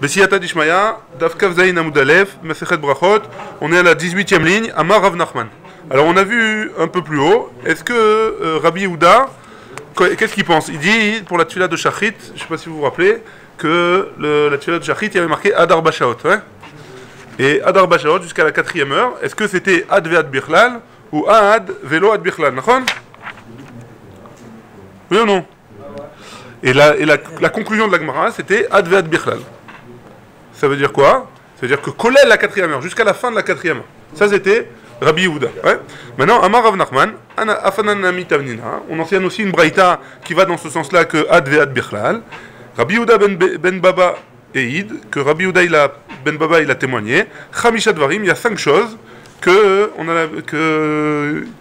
Bessiyata Dishmaya, Daf Kaf Zayin Amud Aleph, Masechet Brachot, on est à la 18e ligne, Amar Rav Nachman. Alors on a vu un peu plus haut, est-ce que Rabbi Yehuda, qu'est-ce qu'il pense? Il dit, pour la tefila de Shachrit, je ne sais pas si vous vous rappelez, que la tefila de Shachrit, il y avait marqué Ad Arba Shaot, hein? Et Ad Arba Shaot jusqu'à la 4e heure, est-ce que c'était Ad Ve'ad Bichlal ou Ad Velo Ad Bichlal, d'accord? Oui ou non? Et la conclusion de la Gemara, c'était Ad Ve'ad Bichlal. Ça veut dire quoi? Ça veut dire que Kolel la 4e heure, jusqu'à la fin de la 4e heure. Ça c'était Rabbi Yehuda. Ouais. Maintenant, Amar Rav Nachman, on enseigne aussi une braïta qui va dans ce sens-là que Ad Ve'ad Bichlal. Rabbi Yehuda ben Baba Eid, que Rabbi Yehuda ben Baba il a témoigné. Chamisha Dvarim, il y a 5 choses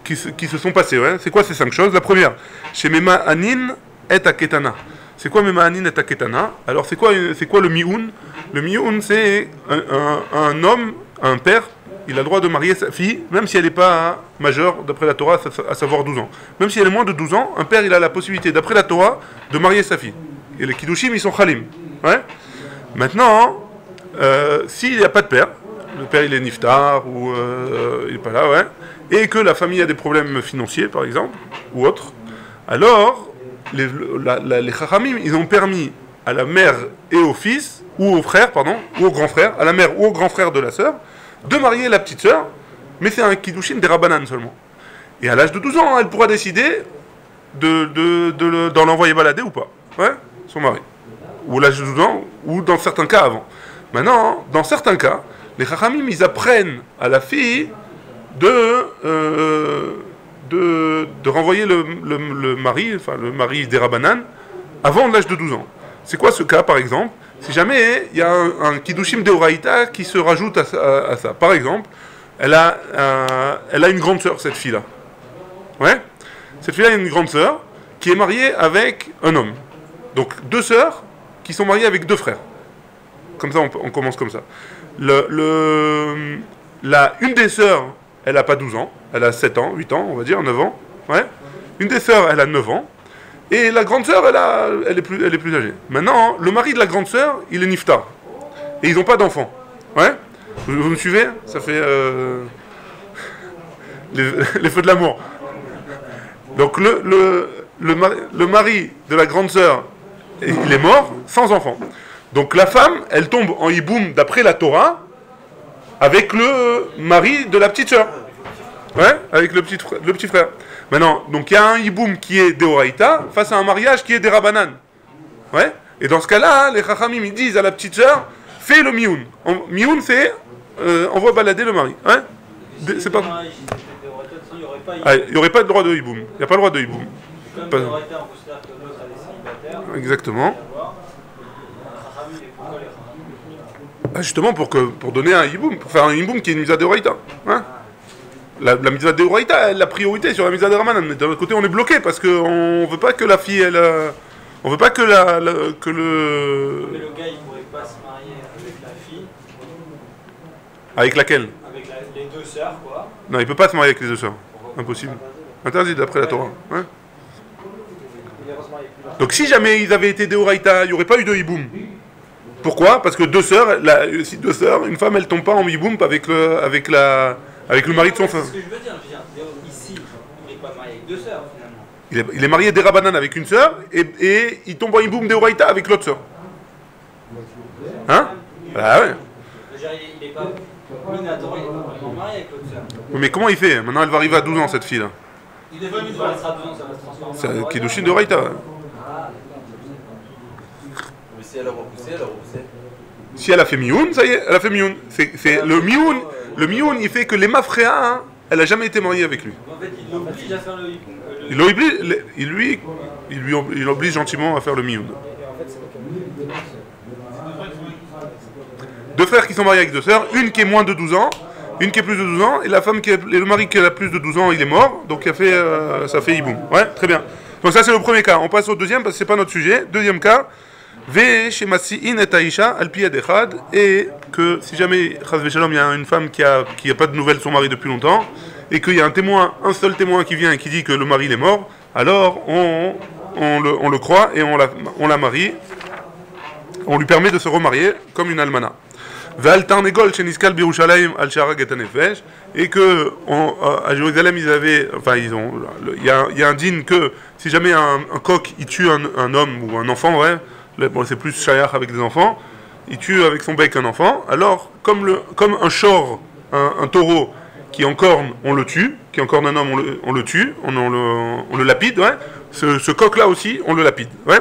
qui se sont passées. Ouais. C'est quoi ces 5 choses? La première, chez Mema Anin et Aketana. C'est quoi Mema Anin et Aketana? Alors c'est quoi le Mioun? Le Mioun, c'est un homme, un père, il a le droit de marier sa fille, même si elle n'est pas majeure, d'après la Torah, à savoir 12 ans. Même si elle est moins de 12 ans, un père, il a la possibilité, d'après la Torah, de marier sa fille. Et les Kiddushim, ils sont Khalim. Ouais. Maintenant, s'il n'y a pas de père, le père, il est Niftar, ou il n'est pas là, ouais, et que la famille a des problèmes financiers, par exemple, ou autre, alors, les Chachamim, ils ont permis à la mère et au fils, ou au frère, pardon, ou au grand frère, à la mère ou au grand frère de la sœur, de marier la petite sœur, mais c'est un kiddushin des Rabbanan seulement. Et à l'âge de 12 ans, elle pourra décider d'en l'envoyer balader ou pas, ouais, son mari. Ou à l'âge de 12 ans, ou dans certains cas avant. Maintenant, dans certains cas, les Chachamim, ils apprennent à la fille de renvoyer le mari, enfin le mari des Rabbanan, avant l'âge de 12 ans. C'est quoi ce cas, par exemple? Si jamais il y a un Kiddushim Deoraita qui se rajoute à ça. Par exemple, elle a une grande sœur, cette fille-là. Ouais? Cette fille-là a une grande sœur qui est mariée avec un homme. Donc, 2 sœurs qui sont mariées avec 2 frères. Comme ça, on commence comme ça. Une des sœurs, elle n'a pas 12 ans. Elle a 7 ans, 8 ans, on va dire, 9 ans. Ouais? Une des sœurs, elle a 9 ans. Et la grande sœur, elle est plus âgée. Maintenant, le mari de la grande sœur, il est niftar. Et ils n'ont pas d'enfants. Ouais? Vous me suivez? Ça fait les feux de l'amour. Donc le mari de la grande sœur, il est mort sans enfant. Donc la femme, elle tombe en hiboum d'après la Torah avec le mari de la petite sœur. Ouais? Avec le petit frère. Maintenant, donc il y a un hiboum qui est Deoraita face à un mariage qui est des Rabbanan. Ouais? Et dans ce cas-là, les Chachamim ils disent à la petite sœur, fais le mioun. Mioun, c'est envoie balader le mari. Ouais? C'est pas. Il n'y aurait pas de droit de hiboum. Il n'y a pas le droit de hiboum. Exactement. Ah, justement pour donner un hiboum, pour faire un hiboum qui est une misa Deoraita. Hein? La mitzvah de Horaïta, elle a la priorité sur la mitzvah de Ramanan. Mais d'un autre côté, on est bloqué parce qu'on veut pas que la fille, on veut pas que que le. Mais le gars, il pourrait pas se marier avec la fille. Avec laquelle? Avec les 2 sœurs, quoi. Non, il peut pas se marier avec les 2 sœurs. Impossible. Interdit d'après la Torah. Ouais. Donc si jamais ils avaient été des Horaïta, il n'y aurait pas eu de hiboum. Pourquoi? Parce que 2 sœurs, si 2 sœurs, une femme, elle tombe pas en hiboum avec le mari de son frère. C'est ce que je veux dire. Ici, il n'est pas marié avec 2 sœurs, finalement. Il est marié des Rabbanan avec une sœur et il tombe en hiboum des Horaïta avec l'autre sœur. Hein? Ah ouais. Il n'est pas minatoire, il n'est pas vraiment marié avec l'autre sœur. Mais comment il fait? Maintenant, elle va arriver à 12 ans, cette fille-là. Il est venu, elle sera à 12 ans, ça va se transformer. C'est un Kiddushin de Horaïta. Mais si elle a repoussé, elle a repoussé. Si elle a fait mioun, ça y est, elle a fait mioun. C'est le mioun. Le mioun, il fait que l'Emma Fréa, hein, elle n'a jamais été mariée avec lui. En fait, il l'oblige à faire le il l'oblige gentiment à faire le mioun. 2 frères qui sont mariés avec 2 sœurs, une qui est moins de 12 ans, une qui est plus de 12 ans, et le mari qui a plus de 12 ans, il est mort, donc ça fait hiboum. Ouais, très bien. Donc ça c'est le premier cas. On passe au deuxième parce que c'est pas notre sujet. Deuxième cas. Et que si jamais il y a une femme qui a pas de nouvelles de son mari depuis longtemps et qu'il y a un seul témoin qui vient et qui dit que le mari est mort, alors on le croit et on la marie On lui permet de se remarier comme une almana. Ve'al tarnegol sheniskal birushalayim al sharag et hanefesh, et que à Jérusalem ils avaient, enfin il y a un din que si jamais un coq il tue un homme ou un enfant, ouais, bon, c'est plus shayach avec des enfants, il tue avec son bec un enfant, alors comme un shor, un taureau qui encorne, on le tue, qui encorne un homme, on le tue, on le lapide, ouais. Ce coq là aussi, on le lapide, ouais.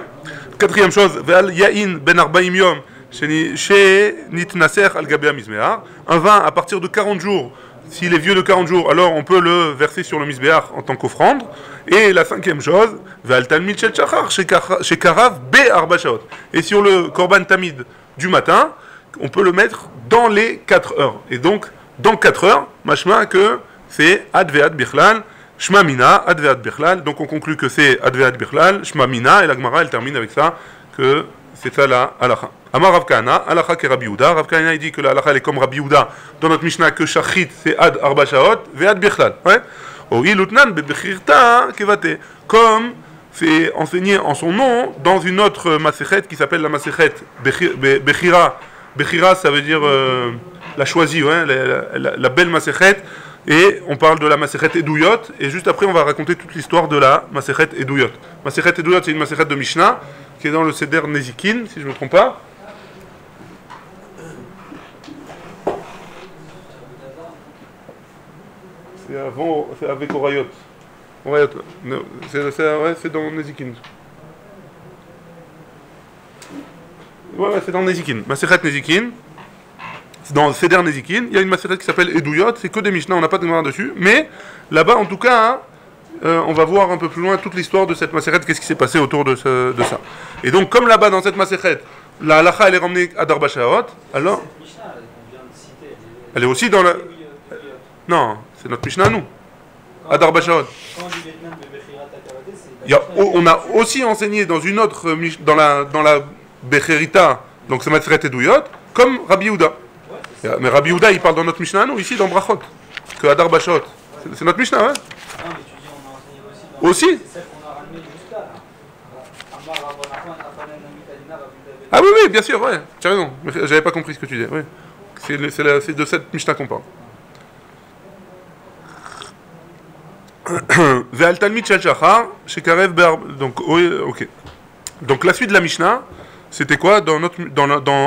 Quatrième chose, ve'al yain ben arba'im yom chez Nitnaser al-Gabea Mizbeach, un vin à partir de 40 jours, s'il est vieux de 40 jours, alors on peut le verser sur le Mizbeach en tant qu'offrande. Et la cinquième chose, Ve'al Talmid Shel Shachar chez Karav Be Arba Shaot. Et sur le Korban Tamid du matin, on peut le mettre dans les 4 heures. Et donc, dans 4 heures, machma que c'est Adveat Bichlal, Shma Mina, Adveat Bichlal. Donc on conclut que c'est Adveat Bichlal, Shma Mina, et la Gemara elle termine avec ça, que c'est ça la halacha. Amar Rav Kahana, halacha ke Rabbi Yehuda. Rav Kahana il dit que la halacha elle est comme Rabbi Yehuda dans notre Mishnah que shachit c'est ad arba shaot ve'ad bichlal. Ouais. O ilutnan bebechirta kevate. Comme c'est enseigné en son nom dans une autre masechet qui s'appelle la masechet bechira. Bechira ça veut dire la choisie, ouais, la belle masechet. Et on parle de la masechet Eduyot, et juste après on va raconter toute l'histoire de la masechet Eduyot. Masechet Eduyot c'est une masechet de Mishnah qui est dans le Seder Nezikin, si je ne me trompe pas. C'est avant, c'est avec Orayot. Orayot, c'est dans Nezikin. Ouais, c'est dans Nezikin. Masechet Nezikin. Dans le Seder Nezikin, il y a une masechet qui s'appelle Eduyot, c'est que des Mishnah, on n'a pas de Gemara dessus, mais là-bas, en tout cas, on va voir un peu plus loin toute l'histoire de cette masechet, qu'est-ce qui s'est passé autour de ça. Et donc, comme là-bas, dans cette masechet, la halacha, elle est ramenée à Darba Shaot, alors... Elle est aussi dans la... Non, c'est notre Mishnah à nous, à Darba Shaot. On a aussi enseigné dans une autre, dans la Becherita, donc c'est masechet Eduyot, comme Rabbi Yehuda. Mais Rabbi Yehuda, il parle dans notre Mishnah, nous, ici, dans Brachot, que Adar Bashot. C'est notre Mishnah, ouais. Non, mais tu dis, on a enseigné aussi. Aussi C'est celle qu'on a ramenée jusqu'à là. Ah oui, oui, bien sûr, ouais. Tu as raison. J'avais pas compris ce que tu disais, ouais. C'est de cette Mishnah qu'on parle. Ve'al Talmid Shel Shachar, Shekarev Ber... Donc, ok. Donc, la suite de la Mishnah, c'était quoi dans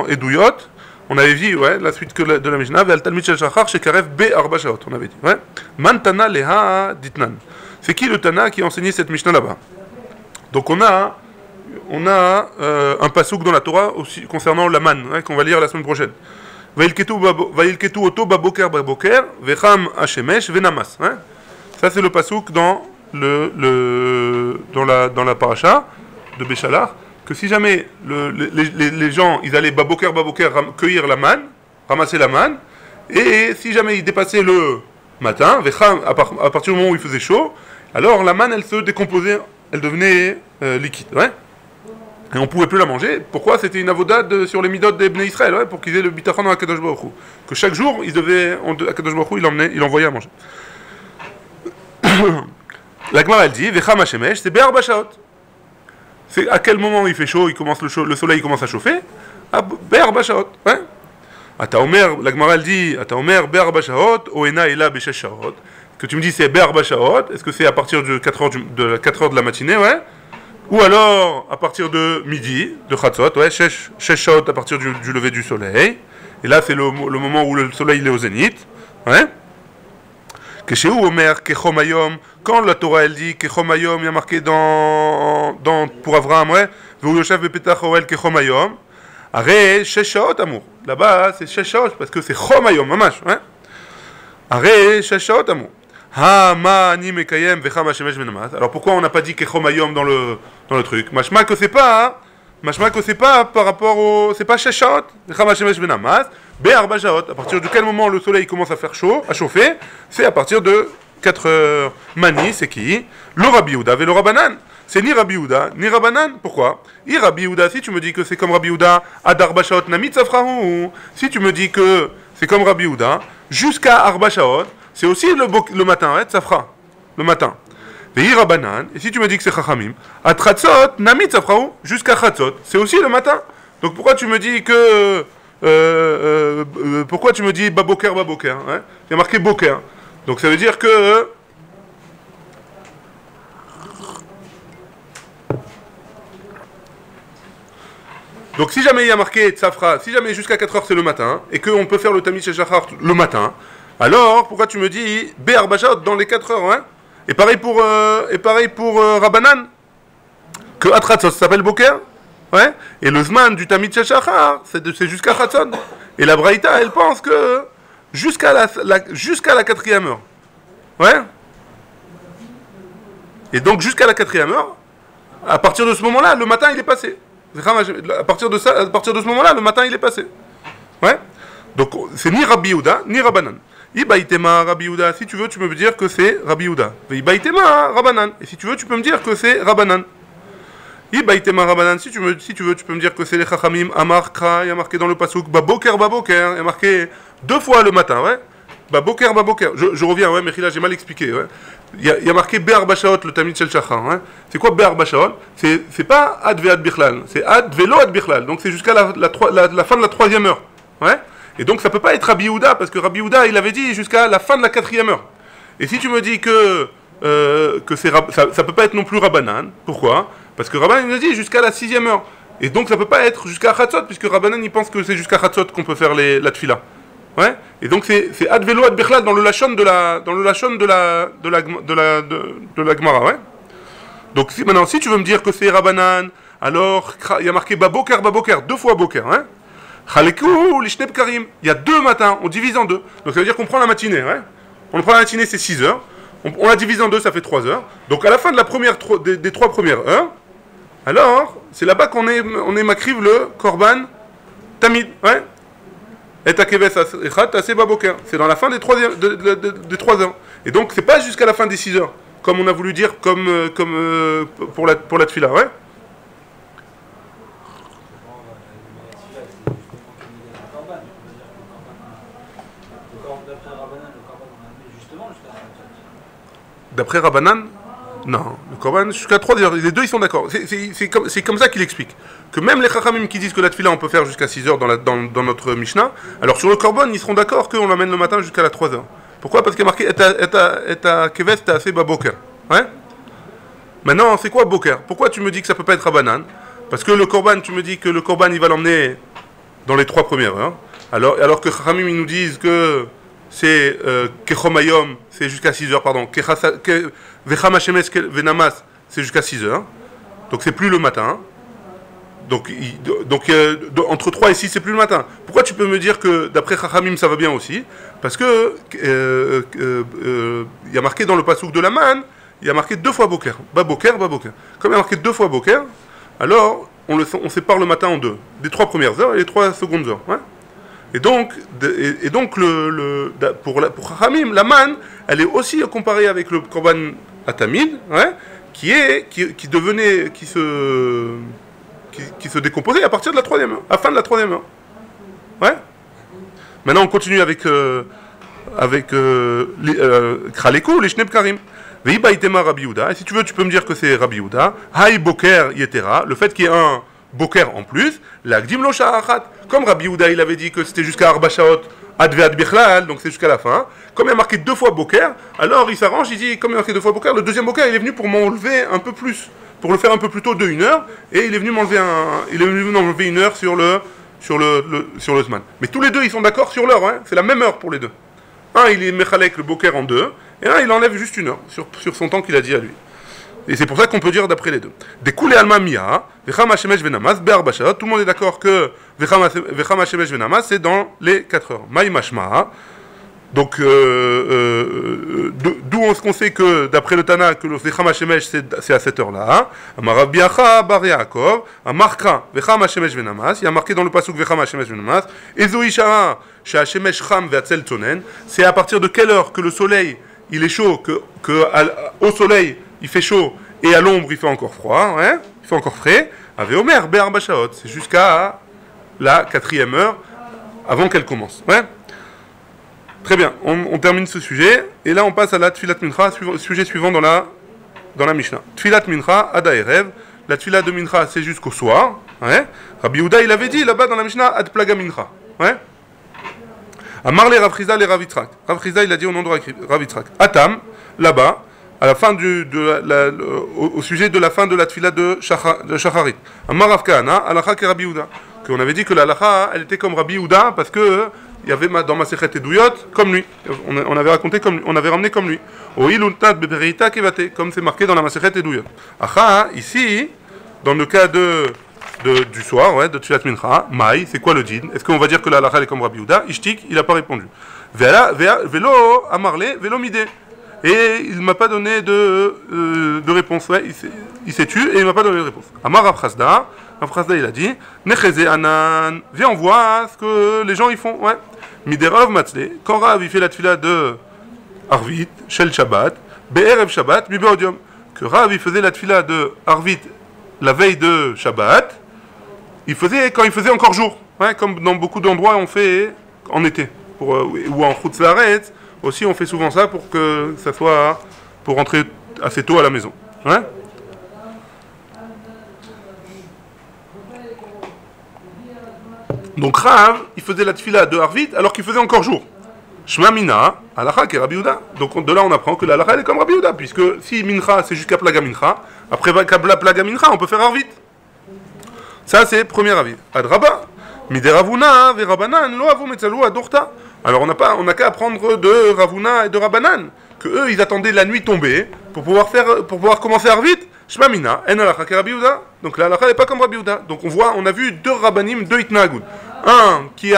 Eduyot? On avait dit, ouais, la suite de la Mishnah, Ve'al Talmid Shel Shachar Shekarev Be Arba Shaot, on avait dit, ouais. Man Tana Leha Ditnan. C'est qui le Tana qui a enseigné cette Mishnah là-bas? Donc on a un pasouk dans la Torah aussi concernant la manne, hein, qu'on va lire la semaine prochaine. Va'ilketu oto baboker baboker vecham hashemesh venamas. Ça c'est le pasouk dans la paracha de Béchalar, que si jamais les gens ils allaient baboker cueillir la manne, ramasser la manne, et si jamais ils dépassaient le matin, vecham, à partir du moment où il faisait chaud, alors la manne elle se décomposait, elle devenait liquide, ouais. Et on ne pouvait plus la manger. Pourquoi? C'était une avodade sur les midot des Bnei Israël, ouais, pour qu'ils aient le bitachon dans Akadosh Baruch Hu. Que chaque jour, Akadosh Baruch Hu, il envoyait à manger. La Gemara elle dit, Vecham Hashemesh, c'est Be'ar Bashaot. C'est à quel moment il fait chaud, le soleil commence à chauffer? À Be'ar Bashaot, ouais. La Gemara elle dit, Ataomer Be'ar Bashaot, Oena Ela Beshesh Shaot. Que tu me dis c'est Be'ar Bashaot, est-ce que c'est à partir de 4 heures de la matinée, ouais? Ou alors à partir de midi, de Chatzot, ouais, Shesh Shaot à partir du lever du soleil. Et là c'est le moment où le soleil il est au zénith, ouais? Keshehu Omer Kechom Hayom, quand la Torah elle dit Kechom Hayom, il y a marqué pour Avraham, ouais, Veu Yoshev Bepetach Oel Kechom Hayom, Aré Shesh Shaot Amour. Là-bas c'est Shesh Shaot parce que c'est Chom Hayom, mamash, ouais? Aré Shesh Shaot Amour. Alors pourquoi on n'a pas dit Kechom Hayom dans le truc? Mashma que c'est pas par rapport au... C'est pas Shesh Shaot, Vecham Hashemesh Benamas, Be'ar Bashaot. À partir de quel moment le soleil commence à faire chaud, à chauffer? C'est à partir de 4 heures. Mani, c'est qui? Le Rabbi Yehuda et le Rabbanan. C'est ni Rabbi Yehuda, ni Rabbanan. Pourquoi? Rabbi Yehuda, si tu me dis que c'est comme Rabbi Yehuda, Adar Bashaot Namit Safrahu. Si tu me dis que c'est comme Rabbi Yehuda, jusqu'à Arba Shaot, c'est aussi le matin, ouais, Safra, le matin. Et si tu me dis que c'est Chachamim, à Tratzot, Namit Safraou, jusqu'à Chatzot, c'est aussi le matin. Donc pourquoi tu me dis que... pourquoi tu me dis baboker, baboker, hein? Il y a marqué boker. Donc ça veut dire que... Donc si jamais il y a marqué Tzafra, si jamais jusqu'à 4 heures c'est le matin, et qu'on peut faire le Tamid Shachar le matin, alors pourquoi tu me dis Be'ar Bashaot dans les 4 heures, hein? Et pareil pour Rabbanan, que Atratzot s'appelle Boker, ouais? Et le Zman du Tamid Shachar, c'est jusqu'à Chatzon. Et la Braïta, elle pense que jusqu'à la 4e heure, ouais? Et donc jusqu'à la 4e heure, à partir de ce moment-là, le matin il est passé. À partir de ce moment-là, le matin il est passé. Ouais. Donc c'est ni Rabbi Yehuda ni Rabbanan. Ibaïtema Rabbi Yehuda, si tu veux, tu peux me dire que c'est Rabbi Yehuda. Ibaïtema Rabbanan. Et si tu veux, tu peux me dire que c'est Rabbanan. Ibaïtema Rabbanan, si tu veux, tu peux me dire que c'est les Chachamim. Amar Kra, il y a marqué dans le pasuk Baboker, Baboker. Il y a marqué 2 fois le matin, ouais. Baboker, Baboker. Je reviens, ouais, mais là j'ai mal expliqué, ouais. Il y a marqué Be'ar Bashaot, le Tamid Shel Shachar. Hein. C'est quoi Be'ar Bashaot? C'est pas Ad Ve'ad Bichlal, c'est Ad Ve'lo Ad Bichlal. Donc c'est jusqu'à la fin de la 3e heure. Ouais. Et donc ça peut pas être Rabbi Yehuda, parce que Rabbi Yehuda il avait dit jusqu'à la fin de la 4e heure. Et si tu me dis que ça peut pas être non plus Rabbanan, pourquoi? Parce que Rabbanan il a dit jusqu'à la 6e heure. Et donc ça peut pas être jusqu'à Chatzot, puisque Rabbanan il pense que c'est jusqu'à Chatzot qu'on peut faire la tfila. Ouais. Et donc c'est ad velo ad bichlal dans le lachon de la Gemara, ouais. Donc maintenant si tu veux me dire que c'est Rabbanan, alors il y a marqué baboker, baboker, 2 fois boker, hein. Chalekou lishneb karim, il y a 2 matins, on divise en 2. Donc ça veut dire qu'on prend la matinée, ouais. On prend la matinée, c'est 6 heures. On la divise en 2, ça fait 3 heures. Donc à la fin de la première des 3 premières heures, alors c'est là-bas qu'on est makriv le korban tamid, ouais. Et c'est dans la fin des 3 heures. Et donc c'est pas jusqu'à la fin des 6 heures, comme on a voulu dire comme pour la tfila, ouais. D'après Rabbanan, non, le korban jusqu'à 3 heures. Les deux ils sont d'accord. C'est comme ça qu'il explique. Que même les Chachamim qui disent que la tfila on peut faire jusqu'à 6 heures dans notre Mishnah, alors sur le korban ils seront d'accord qu'on l'amène le matin jusqu'à la 3 heures. Pourquoi? Parce qu'il est marqué et à keves t'as assez baboker. Ouais. Maintenant c'est quoi boker? Pourquoi tu me dis que ça peut pas être Rabbanan? Parce que le korban, tu me dis que le korban il va l'emmener dans les 3 premières heures. Alors que Chachamim ils nous disent que c'est Kechomayom, c'est jusqu'à 6 heures, pardon. Vecham Hashemesh Venamas, c'est jusqu'à 6 heures. Donc c'est plus le matin. Donc entre 3 et 6, c'est plus le matin. Pourquoi tu peux me dire que d'après Chachamim, ça va bien aussi? Parce que il y a marqué dans le pasuk de la Man, il y a marqué 2 fois Boker. Baboker, Baboker. Comme il y a marqué 2 fois Boker, alors on sépare le matin en 2. Les 3 premières heures et les 3 secondes heures. Ouais. Et donc pour Chachamim, la Man, elle est aussi comparée avec le korban atamid, ouais, qui se décomposait à partir de la 3e heure, à la fin de la 3e heure. Ouais. Maintenant, on continue avec Kraleko, les Shneb Karim. Veibaitema Rabbi Yehuda. Et si tu veux, tu peux me dire que c'est Rabbi Yehuda. Hay Boker Yetera. Le fait qu'il y ait un Boker en plus, l'Agdim Lo Sha'achat. Comme Rabbi Yehuda, il avait dit que c'était jusqu'à Arba Shaot, Ad Ve'ad Bichlal, donc c'est jusqu'à la fin. Comme il a marqué 2 fois Boker, alors il s'arrange, il dit, comme il a marqué 2 fois Boker, le deuxième Boker, il est venu pour m'enlever un peu plus, pour le faire un peu plus tôt de 1 heure, et il est venu m'enlever 1 heure sur le Zman. Mais tous les deux, ils sont d'accord sur l'heure, hein, c'est la même heure pour les deux. Un, il est Mechalek le Boker en 2, et un, il enlève juste 1 heure sur son temps qu'il a dit à lui. Et c'est pour ça qu'on peut dire d'après les deux. Des koulé alma mia, vecham hashemesh venamas, be'ar bashaot, tout le monde est d'accord que vecham hashemesh venamas, c'est dans les 4 heures. Maï mashma, donc d'où on sait que d'après le Tana, que le vecham hashemesh c'est à cette heure-là. Amarav biacha bar Yaakov, amarkra vecham hashemesh venamas, il y a marqué dans le pasuk vecham hashemesh venamas, ezo ishara shehashemesh cham ve'atzel tonen, c'est à partir de quelle heure que le soleil il est chaud, au soleil il fait chaud, et à l'ombre il fait encore froid, ouais, il fait encore frais. Ave Omer, Be'ar Bashaot, c'est jusqu'à la 4e heure, avant qu'elle commence. Ouais. Très bien, on termine ce sujet, et là on passe à la Tfilat Mincha, sujet suivant dans la Mishnah. Tfilat Mincha, Ada Erev, la Tfilat de Mincha c'est jusqu'au soir, Ouais. Rabbi Yehuda, il avait dit là-bas dans la Mishnah, Ad plaga mincha. Ouais. Amar le Rav Chizda le Rav Yitzhak. Rav Chizda, il a dit au nom de Rav Yitzhak. Atam, là-bas, à la fin au sujet de la fin de la tfila de Shacharit. Amar Rav Kahana, alacha ke Rabbi Yehuda. Qu'on avait dit que la halacha, elle était comme Rabbi Yehuda parce que il y avait dans Masechet Eduyot comme lui. On avait raconté comme lui, on avait ramené comme lui. Oiluntat beberita kevate, comme c'est marqué dans la Masechet Eduyot. Acha, ici, dans le cas du soir, ouais, de Tfilat Mincha, Maï, c'est quoi le din? Est-ce qu'on va dire que la halacha est comme Rabbi Yehuda? Ishtik, il n'a pas répondu. Velo amarle, velo midé. Et il ne m'a pas donné de réponse. Ouais, il s'est tué et il ne m'a pas donné de réponse. Amar Rav Chazda, il a dit Necheze Anan, viens on voit ce que les gens ils font. Ouais. Miderav Matzle, quand Rav il fait la tfila de Arvit, Shel Shabbat, Be'erev Shabbat, Bibeodium. Que Rav il faisait la tfila de Arvit la veille de Shabbat, il faisait quand il faisait encore jour. Ouais, comme dans beaucoup d'endroits on fait en été. Ou en Chutz Laaretz, aussi on fait souvent ça pour que ça soit pour rentrer assez tôt à la maison. Ouais. Donc Rav, il faisait la tfila de Arvit alors qu'il faisait encore jour. Shma Mina, halacha ke Rabbi Yehuda. Donc de là on apprend que la halacha elle est comme Rabbi Yehuda, puisque si Mincha c'est jusqu'à Plaga Mincha, après Plaga Mincha on peut faire Arvit. Ça c'est premier avis. Adraba, Mideravuna ve Rabanan lo avu metzalu adorta. Alors on n'a qu'à apprendre de Ravuna et de Rabanan que eux ils attendaient la nuit tombée pour pouvoir commencer Arvit. Shma Mina, en halacha ke Rabbi Yehuda. Donc la halacha n'est pas comme Rabbi Yehuda. Donc on a vu deux Rabbanim, deux Itnagud. Un qui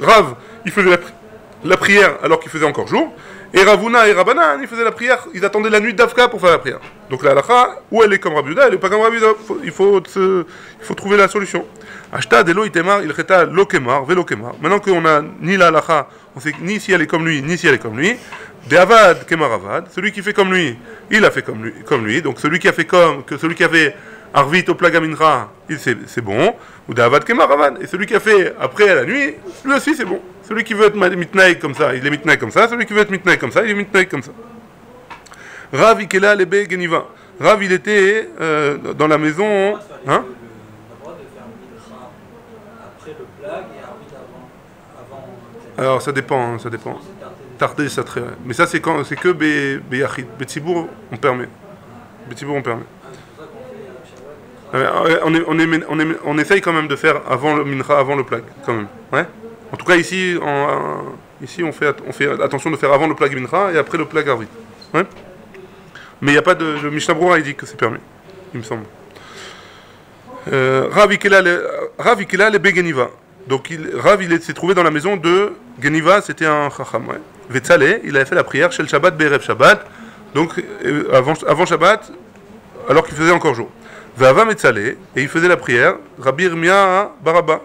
Rav, il faisait la prière alors qu'il faisait encore jour, et Ravuna et Rabbanan, ils faisaient la prière, ils attendaient la nuit d'Avka pour faire la prière. Donc la halacha, ou elle est comme Rabbi Yehuda, elle n'est pas comme Rabbi Yehuda. Il faut trouver la solution. Ashta de lo itemar, il reta lo kemar, velo kemar. Maintenant qu'on a ni la halacha, on sait ni si elle est comme lui, ni si elle est comme lui. De avad kemar avad, celui qui fait comme lui, il a fait comme lui. Donc celui qui a fait celui qui a fait Arvit au Plaga Mincha, c'est bon. Ou de avad kemar avad. Et celui qui a fait après la nuit, lui aussi c'est bon. Celui qui veut être mitnaï comme ça, il est mitnaï comme ça. Celui qui veut être mitnaï comme ça, il est mitnaï comme ça. Rav ikela lebe geniva. Rav il était dans la maison. Hein? Alors ça dépend, ça dépend. Tarder, ça très. Mais ça c'est que Beyachid. Betsibour, on permet. Betsibour, on permet. On essaye quand même de faire avant le mincha, avant le plag, quand même. Ouais. En tout cas ici, on fait attention de faire avant le plag mincha et après le plag arvit. Ouais. Mais il n'y a pas de. Le Mishnah Brura il dit que c'est permis, il me semble. Rav ikela le begeniva. Donc Rav il s'est trouvé dans la maison de Geniva, c'était un chacham. Ouais. Vetzale, il avait fait la prière chez le Shabbat Be'erev Shabbat, donc avant Shabbat, alors qu'il faisait encore jour. Ve'ava Metzale, et il faisait la prière. Rabbi Yirmia Baraba,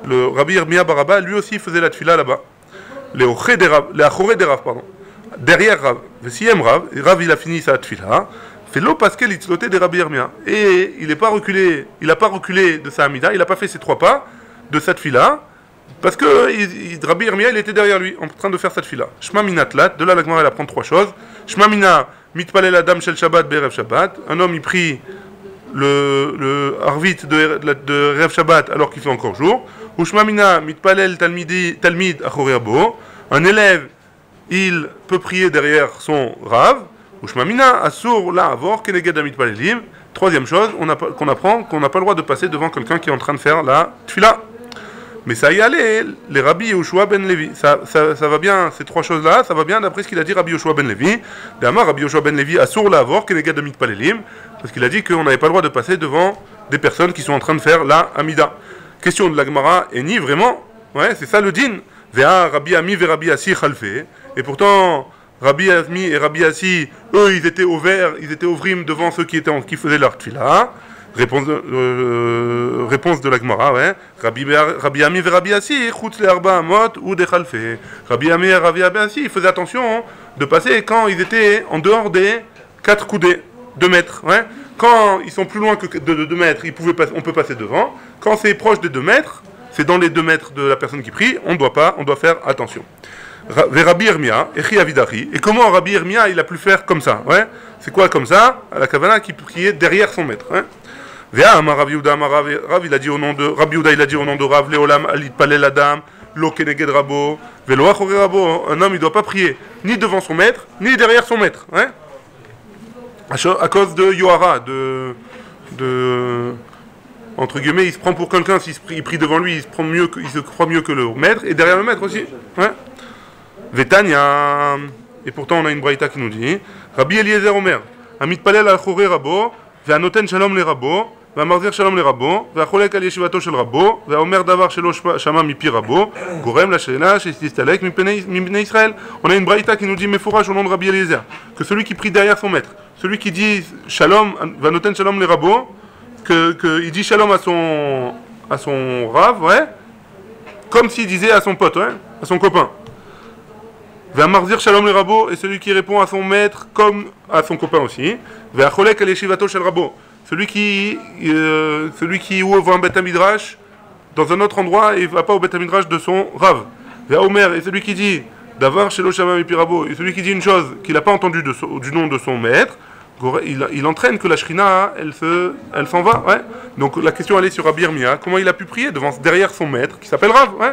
le Rabbi Yirmia Baraba, lui aussi faisait la tfila là-bas. Les achoré des Rav, pardon. Derrière Rav. Ve'siyem Rav, et Rav il a fini sa tfila. Felo Pascal Itzloté des Rabbi Yirmia, et il n'a pas reculé de sa Hamida, il n'a pas fait ses 3 pas de cette fila, parce que Rabbi Yirmia il était derrière lui en train de faire cette fila. Shma minatlat, de là la Gemara elle apprend 3 choses. Shma mina mitpalel adam shel Shabbat be'erev Shabbat, un homme il prie le Arvit de Rev Shabbat alors qu'il fait encore jour. Ou Shma mina mitpalel talmid achorei abo, un élève il peut prier derrière son Rav. Ou Shma mina asur la avor keneged mitpalelim. Troisième chose, qu'on apprend qu'on n'a pas le droit de passer devant quelqu'un qui est en train de faire la tfila. Mais ça y allait, les Rabbi Yehoshua ben Levi. Ça va bien, ces 3 choses-là, ça va bien d'après ce qu'il a dit Rabbi Yehoshua ben Levi. D'Amar, Rabbi Yehoshua ben Levi assur la avor keneged de mitpalelim, parce qu'il a dit qu'on n'avait pas le droit de passer devant des personnes qui sont en train de faire la Hamida. Question de la Gemara, et ni vraiment, ouais, c'est ça le din. Vea Rabbi Ami ve Rabbi Asi chalfe. Et pourtant, Rabbi Ami et Rabbi Asi, eux, ils étaient au vert, ils étaient au vrim devant ceux qui faisaient leur tfila. Réponse de la Gemara, ouais. Rabbi Ami et Rabbi Asi, chutz le arba amot ou de chalfe. Rabbi Ami et Rabbi Asi, ils faisaient attention de passer quand ils étaient en dehors des 4 coudées, 2 mètres, ouais. Quand ils sont plus loin que de 2 mètres, on peut passer devant. Quand c'est proche de 2 mètres, c'est dans les 2 mètres de la personne qui prie, on doit faire attention. Rabbi Yirmia, Echi Avidachi. Et comment Rabbi Yirmia il a pu faire comme ça, ouais? C'est quoi comme ça? À la Kavana qui priait derrière son maître, hein? Vea Amar Rav Yehuda, Rav il a dit au nom de Rabbi Yehuda, il a dit au nom de Rav Leolam Alit Palel Adam, Lo Keneged Rabo, Velo Achore Rabo. Un homme il doit pas prier ni devant son maître, ni derrière son maître, hein? À cause de Yohara, entre guillemets, il se prend pour quelqu'un, s'il prie devant lui, il se croit mieux que le maître, et derrière le maître aussi. Ouais. Vetania, et pourtant on a une braïta qui nous dit, Rabbi Eliezer Omer, Amit Palel al-Chore Rabo, Ve'anoten Shalom le Rabo, Ve'amarzir Shalom le Rabo, Ve'acholek al Yeshivato shel Rabo, Ve'omer Davar shelo Shama mipi Rabo, Gorem la Sheila, Shestistalek mipnei Israël. On a une braïta qui nous dit, Mefourach au nom de Rabbi Eliezer, que celui qui prie derrière son maître, celui qui dit Shalom, Ve'anoten Shalom le Rabo, il dit Shalom à son Rav, ouais, comme s'il disait à son pote, ouais, à son copain. Ve'amarzir Shalom le Rabo, et celui qui répond à son maître comme à son copain aussi. Ve'acholek al Yeshivato shel Rabo, celui qui ouvre un Beth Midrash dans un autre endroit et ne va pas au Beth Midrash de son Rav. Ve'omer, et celui qui dit Davar shelo shama mipi Rabo, et celui qui dit une chose qu'il n'a pas entendue du nom de son maître, il entraîne que la Shrina, elle s'en va, ouais. Donc la question elle est sur Rabbi Yirmiyah, comment il a pu prier derrière son maître qui s'appelle Rav, ouais.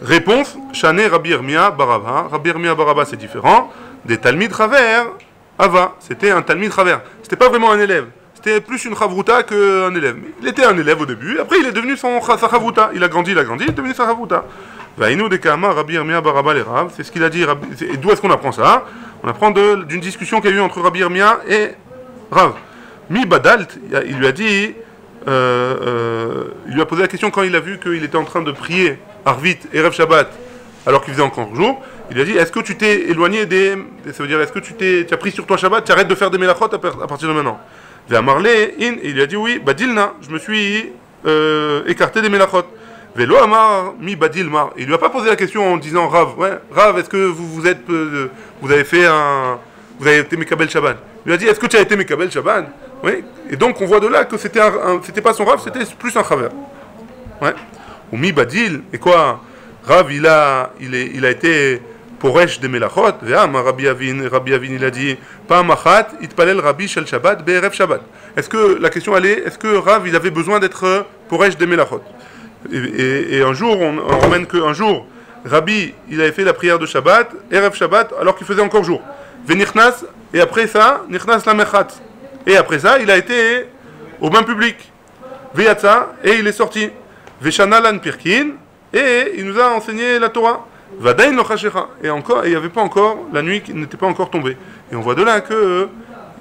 Réponse, Shane Rabbi Yirmiyah Baraba. Rabbi Yirmiyah Baraba c'est différent. Des Talmid Raver Ava. C'était un Talmid Raver. C'était pas vraiment un élève. C'était plus une Chavruta qu'un élève. Il était un élève au début. Après il est devenu sa Chavruta. Il a grandi, il est devenu sa Chavruta. Vainu de Kama Rabbi Yirmiyah Baraba les Rav. C'est ce qu'il a dit. Et d'où est-ce qu'on apprend ça? On apprend d'une discussion qu'il y a eu entre Rabbi Yirmiyah et Rav. Mi Badalt, il lui a dit, il lui a posé la question quand il a vu qu'il était en train de prier Arvit et Erev Shabbat, alors qu'il faisait encore jour. Il lui a dit, est-ce que tu t'es éloigné ça veut dire, est-ce que tu as pris sur toi Shabbat, tu arrêtes de faire des melachot à partir de maintenant? Il lui a dit oui, Badilna, je me suis écarté des melachot. Velo Amar mi Badil Mar. Il lui a pas posé la question en disant Rav, ouais, Rav, est-ce que vous avez été Mekabel Shabbat? Il lui a dit, est-ce que tu as été Mekabel Shabbat? Oui. Et donc on voit de là que c'était pas son Rav, c'était plus un Chaver. Ouais. Ou mi Badil, et quoi? Rav, il a été Poresh de Melachot. Rabbi Avin, il a dit, Pa Machat, Itpalel Rabbi Shel Shabbat, Be'erev Shabbat. Est-ce que la question elle est, est-ce que Rav, il avait besoin d'être Poresh de Melachot? Et un jour, on ramène qu'un jour, Rabbi, il avait fait la prière de Shabbat, Erev Shabbat, alors qu'il faisait encore jour. Venichnas, et après ça, Nichnas la Mechat. Et après ça, il a été au bain public. Veyatza, et il est sorti. Veshana lan Pirkin, et il nous a enseigné la Torah. Vadain lo chashecha. Et il n'y avait pas encore, la nuit n'était pas encore tombée. Et on voit de là que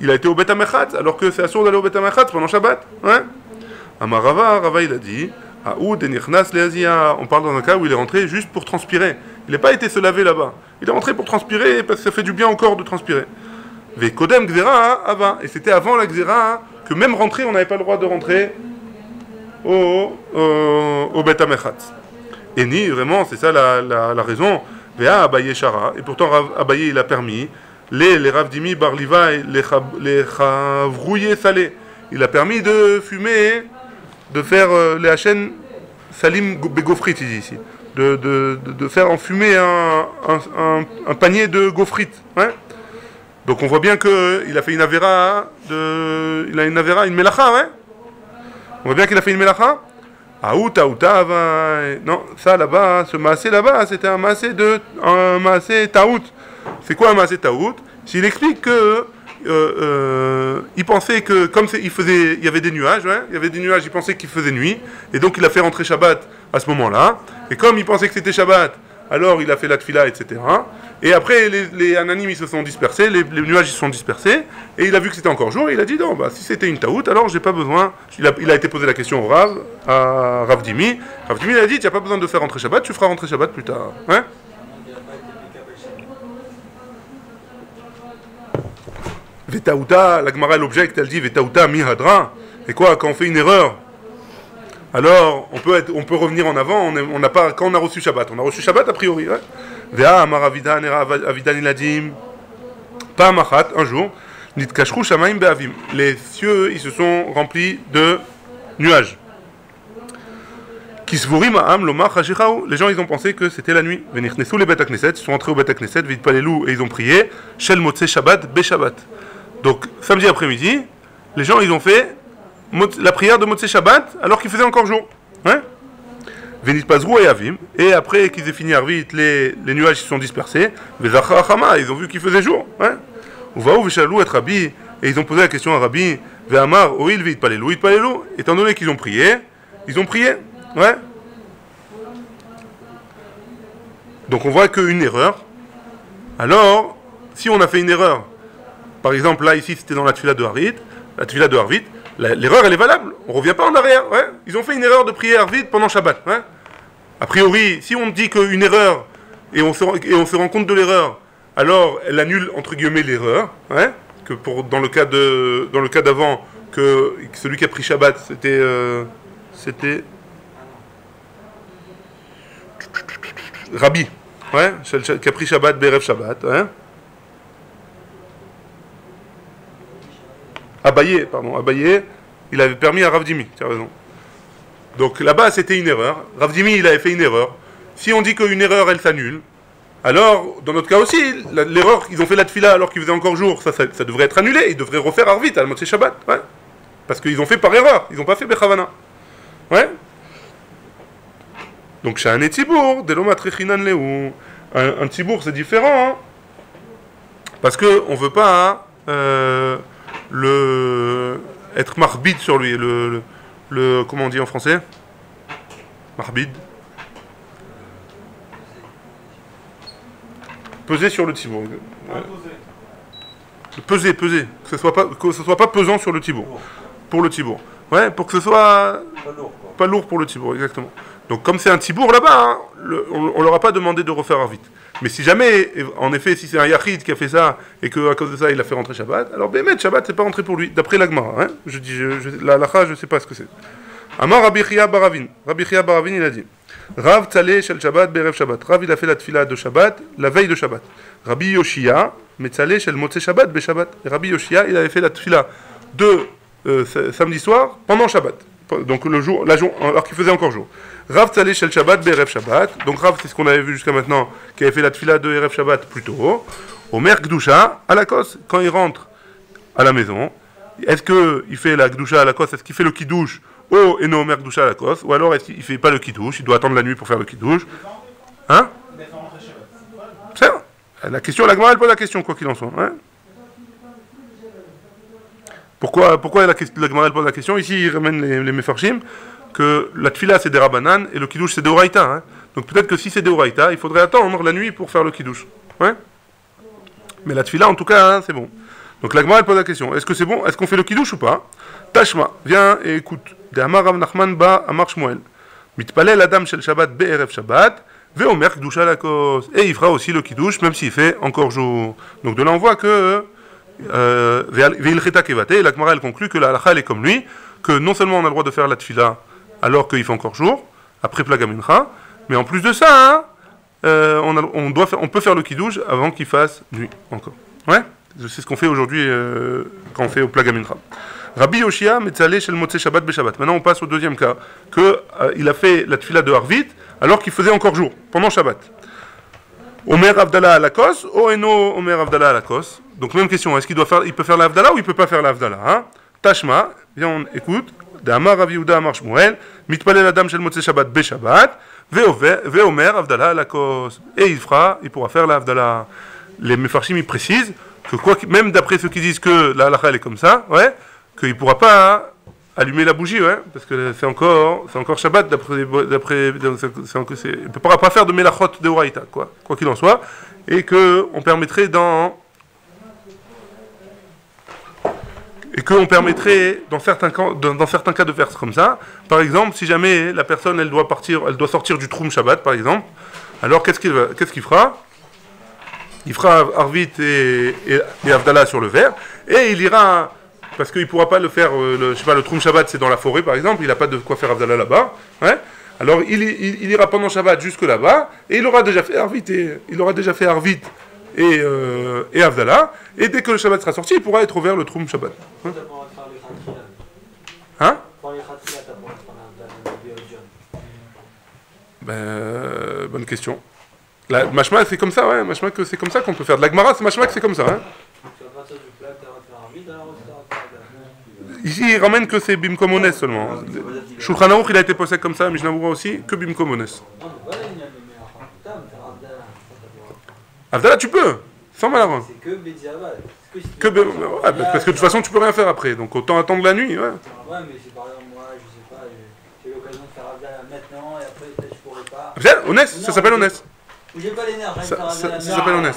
il a été au Bet HaMechatz, alors que c'est assourd d'aller au Bet HaMechatz pendant Shabbat. Ouais. Amarava, Rava il a dit, Aoud et Nichnas Leazia, on parle dans un cas où il est rentré juste pour transpirer. Il n'a pas été se laver là-bas. Il est rentré pour transpirer parce que ça fait du bien au corps de transpirer. Ve Kodem Gzera Ava. Et c'était avant la Gzera que même rentrer, on n'avait pas le droit de rentrer au Bet HaMechatz. Et ni, vraiment, c'est ça la raison. Vea Abaye Shara. Et pourtant, Abaye, il a permis. Les Rav Dimi Bar Livai, les Chavrouillés salés. Il a permis de fumer, de faire les Hachen Salim Begofrit, il dit ici. De faire enfumer un panier de gaufrites. Ouais. Donc on voit bien qu'il a fait une avera, une melacha, ouais. On voit bien qu'il a fait une melacha. Non, ça là-bas, ce maasé là-bas, c'était un maasé taout. C'est quoi un maasé taout? S'il explique que il pensait que comme il y avait des nuages, ouais, il pensait qu'il faisait nuit, et donc il a fait rentrer Shabbat à ce moment-là. Et comme il pensait que c'était Shabbat, alors il a fait la tfila, etc. Et après les ananim ils se sont dispersés, les nuages ils se sont dispersés, et il a vu que c'était encore jour, et il a dit non, bah si c'était une taout, alors j'ai pas besoin. Il a été posé la question au Rav, à Rav Dimi. Rav Dimi il a dit, tu n'as pas besoin de faire rentrer Shabbat, tu feras rentrer Shabbat plus tard. Ouais. Vetaouta, la Gemara l'objecte, elle dit Vetaouta mi hadra. Et quoi, quand on fait une erreur, alors on peut revenir en avant. On n'a pas, quand on a reçu Shabbat, on a reçu Shabbat a priori. Ouais. Vea amar Avidan il a dit pas machat un jour nitkashru shamaim beavim. Les cieux ils se sont remplis de nuages. Kisvurim ha'am lomar chashechau. Les gens ils ont pensé que c'était la nuit. Venichnesu les Bet HaKnesset, ils sont entrés au Bet HaKnesset, vitpalelu et ils ont prié Shel Motzei Shabbat be Shabbat. Donc samedi après-midi, les gens ils ont fait la prière de Motzei Shabbat alors qu'il faisait encore jour. Hein? Venit Pazrou et Avim, et après qu'ils aient fini Arvit, les nuages se sont dispersés, ils ont vu qu'il faisait jour. Hein? Uvaou Vishalou et Rabbi, et ils ont posé la question à Rabbi, Ve'amar, Oil Vit Palelu, étant donné qu'ils ont prié, ouais. Donc on voit qu'une erreur. Alors, si on a fait une erreur, par exemple là ici c'était dans la tefila de Harvit, l'erreur elle est valable, on revient pas en arrière. Ouais. Ils ont fait une erreur de prier Harvit pendant Shabbat. Ouais. A priori, si on dit qu'une erreur et on se rend compte de l'erreur, alors elle annule entre guillemets l'erreur. Ouais. Que dans le cas d'avant, que celui qui a pris Shabbat c'était Rabbi, ouais, qui a pris Shabbat, Berev Shabbat, hein. Abaye, il avait permis à Rav Dimi, tu as raison. Donc là-bas, c'était une erreur. Rav Dimi, il avait fait une erreur. Si on dit qu'une erreur, elle s'annule, alors, dans notre cas aussi, l'erreur, ils ont fait la tefila alors qu'ils faisaient encore jour, ça devrait être annulé, ils devraient refaire Arvit à la Motzei Shabbat, ouais. Parce qu'ils ont fait par erreur, ils n'ont pas fait Bechavana. Ouais. Donc, chez un Etzibour, Delomatrechinan Leou, un Tzibour, c'est différent, hein. Parce qu'on ne veut pas être marbide sur lui, comment on dit en français? Marbide. Peser sur le Tzibour. Ouais. Peser. Que ce soit pas pesant sur le Tzibour. Pour le Tzibour. Ouais, pour que ce soit pas lourd pour le Tzibour, exactement. Donc comme c'est un Tzibour là-bas, hein, on leur a pas demandé de refaire Arvit. Mais si jamais, en effet, si c'est un Yachid qui a fait ça et qu'à cause de ça il a fait rentrer Shabbat, alors Bémet, Shabbat c'est pas rentré pour lui, d'après l'Agmara. Hein. La halakha, je sais pas ce que c'est. Amar Rabbi Chia Baravin. Rabbi Chia Baravin, il a dit Rav Tzaleh Shel Shabbat Berev Shabbat. Rav, il a fait la tefila de Shabbat la veille de Shabbat. Rabbi Yoshia Metzaleh Shel Motzei Shabbat Be Shabbat. Et Rabbi Yoshia, il avait fait la tefila de samedi soir pendant Shabbat. Donc alors qu'il faisait encore jour. Rav Tzaleh Shel Shabbat Berev Shabbat. Donc Rav, c'est ce qu'on avait vu jusqu'à maintenant, qui avait fait la tefila de Erev Shabbat plus tôt. Omer Gdusha à la kos, quand il rentre à la maison, est-ce qu'il fait la Gdusha à la kos, est-ce qu'il fait le kiddush Oh, et non, Omer Gdusha à la kos, ou alors est-ce qu'il ne fait pas le kiddush, il doit attendre la nuit pour faire le kiddush. Hein? C'est la question, la Gemara elle pose la question, quoi qu'il en soit. Hein? Pourquoi la Gemara elle pose la question? Ici, il ramène les Mefarshim, que la tefila c'est des Rabbanan et le kiddush c'est des Oraïta. Hein? Donc peut-être que si c'est des Oraïta, il faudrait attendre la nuit pour faire le kiddush. Ouais? Mais la tefila, en tout cas, hein, c'est bon. Donc la Gemara elle pose la question, est-ce que c'est bon? Est-ce qu'on fait le kiddush ou pas? Tashma, viens et écoute. De Amar Rav Nachman ba Amar Shmuel. Mitpalel Adam shel Shabbat be'erev Shabbat, ve'omer kiddush alakos. Et il fera aussi le kiddush, même s'il fait encore jour. Donc de là on voit que ve'ilcheta kevate, la Gemara elle conclut que la halakha elle est comme lui, que non seulement on a le droit de faire la tefila alors qu'il fait encore jour, après Plaga Mincha, mais en plus de ça, hein, on peut faire le kiddush avant qu'il fasse nuit encore. Ouais? C'est ce qu'on fait aujourd'hui quand on fait au Plaga Mincha. Rabbi Yoshia Metzaleh Shel Motzei Shabbat Be Shabbat. Maintenant on passe au deuxième cas, que il a fait la tefila de Harvit alors qu'il faisait encore jour, pendant Shabbat. Omer Avdallah à la kos, ou eno Omer Avdallah à la kos. Donc même question, est-ce qu'il peut faire la Avdallah ou il peut pas faire la Avdallah, hein? Tashma, viens on écoute. De Amar Rav Yehuda Amar Shmuel, Mitpalel Adam Shel Motzei Shabbat Be Shabbat, ve'omer Avdallah à la kos. Et il pourra faire la Avdallah. Les Mefarshim ils précisent que même d'après ceux qui disent que la halakha elle est comme ça, ouais, qu'il ne pourra pas allumer la bougie, ouais, parce que c'est encore Shabbat, il ne pourra pas faire de melachot de Horaïta, quoi qu'il en soit, et qu'on permettrait dans certains cas de faire comme ça. Par exemple, si jamais la personne elle doit sortir du Troum Shabbat, par exemple, alors qu'est-ce qu'il fera? Il fera Arvit et Avdallah sur le verre, et il ira, parce qu'il ne pourra pas le faire, le Troum Shabbat c'est dans la forêt par exemple, il n'a pas de quoi faire Avdallah là-bas, hein? Alors il ira pendant Shabbat jusque là-bas, et il aura déjà fait Arvit et Avdallah, et dès que le Shabbat sera sorti, il pourra être ouvert le Troum Shabbat. Hein? Bonne question. Mashma c'est comme ça, ouais. Mashma que c'est comme ça qu'on peut faire. De la Gemara, c'est Mashma que c'est comme ça, hein. Ici, il ramène que c'est Bimkom Ones seulement. Shulchan Aruch, il a été posé comme ça, Mishnah Berurah aussi, que Bimkom Ones. Avdala, tu peux, sans malheur. C'est que Bediavad. Ouais, parce que de toute façon, tu peux rien faire après, donc autant attendre la nuit. Ouais, Ouais, mais c'est par exemple, moi, je sais pas, j'ai eu l'occasion de faire Avdala maintenant, et après, peut-être je pourrais pas. Honnête, ça s'appelle honnête. J'ai pas les nerfs, j'ai faire Avdala. Ça s'appelle honnête.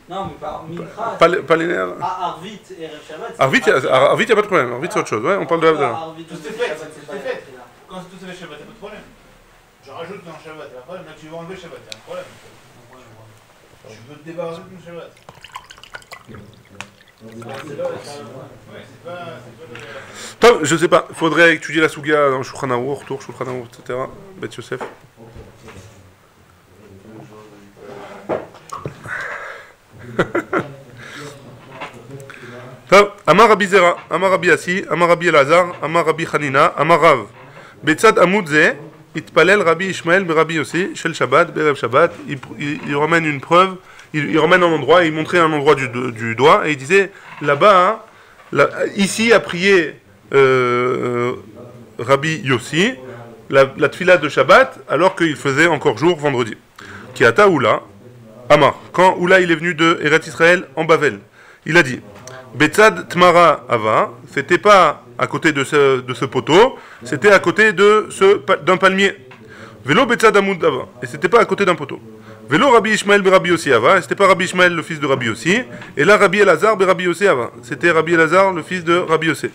Non, mais par Mincha. Pas les nerfs. Arvit et Erev Shabbat. Arvit, y a pas de problème. Arvit, c'est autre chose. Ouais, on parle de Avdala. Tout est fait, tout est fait. Quand tout est fait Shabbat, y'a pas de problème. Je rajoute dans Shabbat, y'a pas de problème. Là, tu veux enlever Shabbat, y'a un problème. Je veux te débarrasser de ton Shabbat. Tom, je sais pas, faudrait étudier la Souga dans Shulchan Aruch, retour Shulchan Aruch, etc. Bet Yosef. Amar Rabbi Zera, Amar Rabbi Assi, Amar Rabbi Elazar, Amar Rabbi Hanina, Amar Rav. Betzad Amud Ze, Itpalel Rabbi Ishmael Rabbi Yossi, Shel Shabbat, Berev Shabbat. Il ramène une preuve, il ramène un endroit, il montrait un endroit du doigt, et il disait, là-bas, ici a prié Rabbi Yossi, la tfila de Shabbat, alors qu'il faisait encore jour vendredi. Qui ata Oula, Amar, quand Oula il est venu de Eretz Israël en Bavel, il a dit, Betzad Tmara Ava, c'était pas à côté de ce poteau, c'était à côté d'un palmier. Vélo Betzad Amud Ava, et c'était pas à côté d'un poteau. Vélo Rabbi Ishmael Rabbi Yossi Ava, et c'était pas Rabbi Ishmael le fils de Rabbi Yossi, et là Rabbi Elazar Rabbi Yossi Ava, c'était Rabbi Elazar le fils de Rabbi Yossi.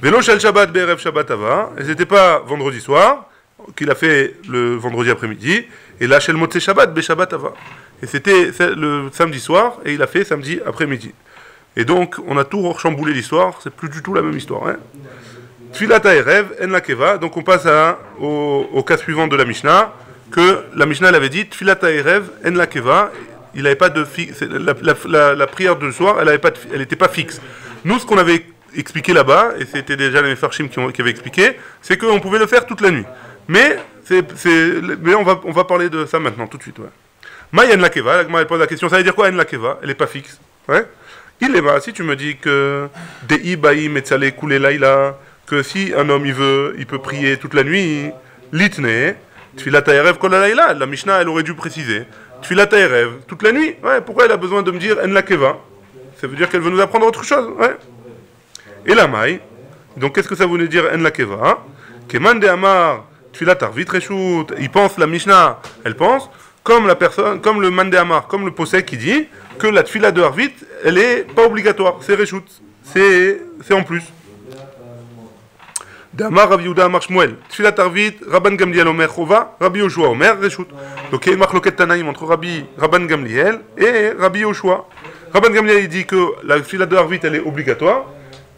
Vélo Shel Shabbat Berev Shabbat Ava, et c'était pas vendredi soir, qu'il a fait le vendredi après-midi, et là Shel Motzei Shabbat Be Shabbat Ava. Et c'était le samedi soir, et il a fait samedi après-midi. Et donc, on a tout chamboulé l'histoire, c'est plus du tout la même histoire. Hein. Tfilat Erev, En Lakeva, donc on passe au cas suivant de la Mishnah, que la Mishnah elle avait dit, Tfilat Erev, En Lakeva, il n'avait pas de la prière de soir, elle n'était pas fixe. Nous, ce qu'on avait expliqué là-bas, et c'était déjà les Mefarshim qui avaient expliqué, c'est qu'on pouvait le faire toute la nuit. Mais on va parler de ça maintenant, tout de suite. Ouais. Maï En Lakeva, elle pose la question, ça veut dire quoi En Lakeva? Elle n'est pas fixe. Ouais. Il est là, si tu me dis que Dei Baï Metzale Kule Laila, que si un homme il peut prier toute la nuit, Litne, Tfilat Erev Kol Laila, la Mishnah elle aurait dû préciser, Tfilat Erev, toute la nuit, ouais, pourquoi elle a besoin de me dire En Lakeva? Ça veut dire qu'elle veut nous apprendre autre chose, ouais. Et la Maï, donc qu'est-ce que ça voulait dire En Lakeva? Keman de Amar, Tfilat Arvit Reshut, il pense, la Mishnah, elle pense, comme le Mandé Amar, comme le Posek qui dit que la tfila de Harvit, elle est pas obligatoire, c'est Reshut, c'est en plus. D'Amar Rav Yehuda Amar Shmuel, tfila Harvit, Rabban Gamliel Omer Chova, Rabbi Yoshua Omer Reshut. Donc il y a une marloquette Tanaïm entre Rabban Gamliel et Rabbi Yoshua. Rabban Gamliel il dit que la tfila de Harvit elle est obligatoire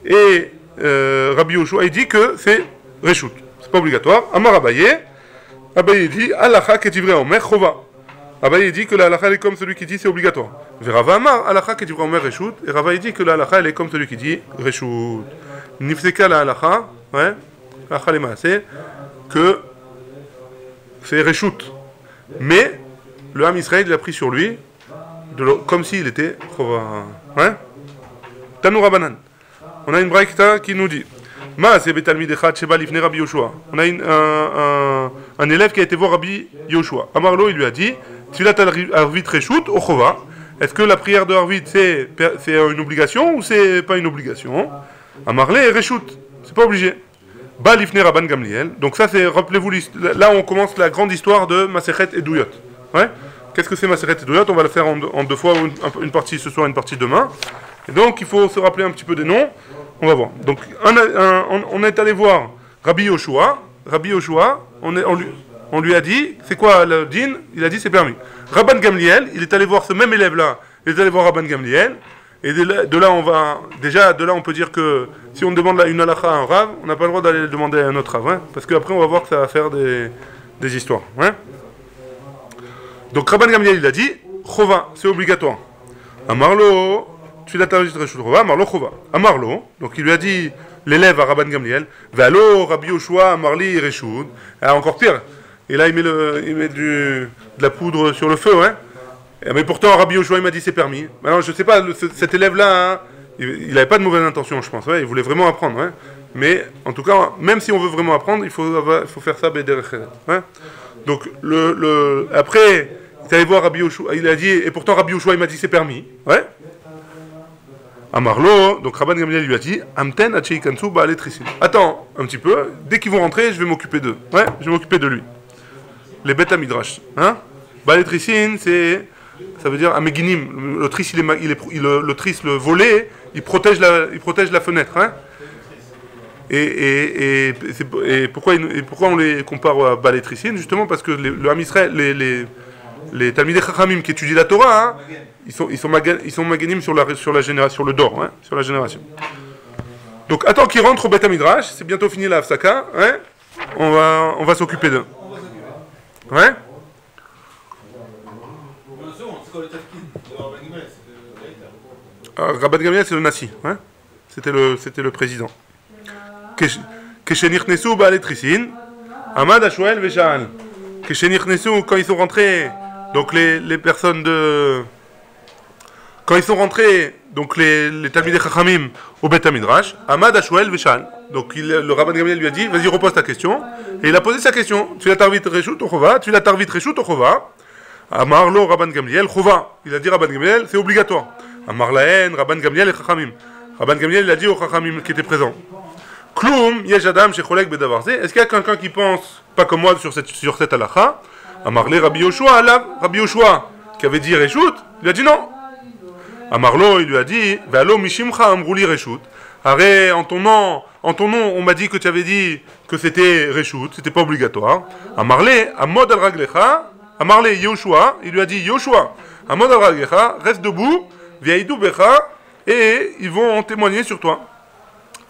et Rabbi Yoshua il dit que c'est Reshut, c'est pas obligatoire. Amar Abaye dit Alacha Ketivre Omer Chova. Abaye dit que la halakha est comme celui qui dit c'est obligatoire. Rava Amar, halakha qui dit Omer Reshut, et Rava dit que la halakha elle est comme celui qui dit Reshut. Nifseka la halakha, ouais, halakha les maaseh, que c'est Reshut. Mais le Ham Israël il a pris sur lui, comme s'il était Chova. Ouais. Tanoura Banan. On a une braïkta qui nous dit Ma c'est Betalmid Echad Sheba Lifne Rabbi Yoshua. On a un élève qui a été voir Rabbi Yoshua. Amarlo il lui a dit Tfilat Arvit Reshut au Chova. Est-ce que la prière de Arvit c'est une obligation ou c'est pas une obligation? Amarle et Reshut, c'est pas obligé. Ba Lifne Rabban Gamliel. Donc ça c'est, rappelez-vous, là on commence la grande histoire de Masechet et Douyot. Ouais. Qu'est-ce que c'est Masechet et Douyot? On va le faire en deux fois, une partie ce soir, une partie demain. Et donc il faut se rappeler un petit peu des noms. On va voir. Donc on est allé voir Rabbi Yoshua. Rabbi Yoshua, on lui a dit, c'est quoi le din? Il a dit c'est permis. Rabban Gamliel, il est allé voir ce même élève-là, il est allé voir Rabban Gamliel, et de là on peut dire que si on demande une halakha à un rav, on n'a pas le droit d'aller le demander à un autre rav, hein, parce qu'après on va voir que ça va faire des histoires. Hein. Donc Rabban Gamliel il a dit, Chova, c'est obligatoire. Amarlo, tu l'as enregistré chez Chova, Amarlo Chova. Amarlo, donc il lui a dit, l'élève à Rabban Gamliel, Valo, Rabbi Yoshua, Amarli, Reshut, encore pire. Et là, il met de la poudre sur le feu, hein. Mais pourtant, Rabbi Yoshua, il m'a dit c'est permis. Maintenant, je sais pas, cet élève-là, hein, il n'avait pas de mauvaise intention, je pense. Ouais, il voulait vraiment apprendre. Ouais. Mais en tout cas, même si on veut vraiment apprendre, il faut faire ça b'derech eret. Ouais. Donc après, il est allé voir Rabbi Yoshua, il a dit, et pourtant Rabbi Yoshua il m'a dit c'est permis. Ouais. Amarlo, donc Rabban Gamliel lui a dit, Amten acheikansu ba'alet trisin. Attends un petit peu, dès qu'ils vont rentrer, je vais m'occuper d'eux. Ouais, je vais m'occuper de lui. Les bêtes à midrash. Hein? Ba'alet trisin, ça veut dire ameginim. Le tris, le volet, il protège la fenêtre. Hein? Et pourquoi on les compare à Ba'alet trisin? Justement parce que le Ham Israël, les Talmidei Chachamim qui étudient la Torah, hein, ils sont maganim sur la génération, sur le dor, hein, sur la génération. Donc attends qu'ils rentrent au Beth Midrash, c'est bientôt fini la Hafsaka, hein, on va s'occuper d'eux. Ouais. Rabban Gamliel c'est le Nassi, hein, c'était le président. Keshenich Nesu Ba'alet Trisin, Amad Ashwel Vesha'al. Keshenich Nesu, quand ils sont rentrés, donc les personnes quand ils sont rentrés, donc les Talmidei Chachamim au Beth Midrash, Amad Ashwel Vesha'al. Donc le Rabban Gamliel lui a dit, vas-y repose ta question. Et il a posé sa question. Tu l'as tarvit Reshut ou Chova? Tu l'as tarvit Reshut ou Chova? Amar lo Rabban Gamliel Chova. Il a dit Rabban Gamliel, c'est obligatoire. Amar lahen Rabban Gamliel et Chachamim. Rabban Gamliel il a dit aux Chachamim qui étaient présents. Kloum yesh adam shecholek bedavar ze. Est-ce qu'il y a quelqu'un qui pense pas comme moi sur cette halakha? Amarle Rabbi Yoshua, Rabbi Yoshua qui avait dit Reshut, il a dit non. Amarlo, il lui a dit Ve'alo mishimcha amrouli Reshut. Arrête, en ton nom, on m'a dit que tu avais dit que c'était Reshut, c'était pas obligatoire. Amarle, Amod al raglecha. Amarle Yoshua, il lui a dit Yoshua, Amod al raglecha, reste debout, Ve'aidou becha, et ils vont témoigner sur toi.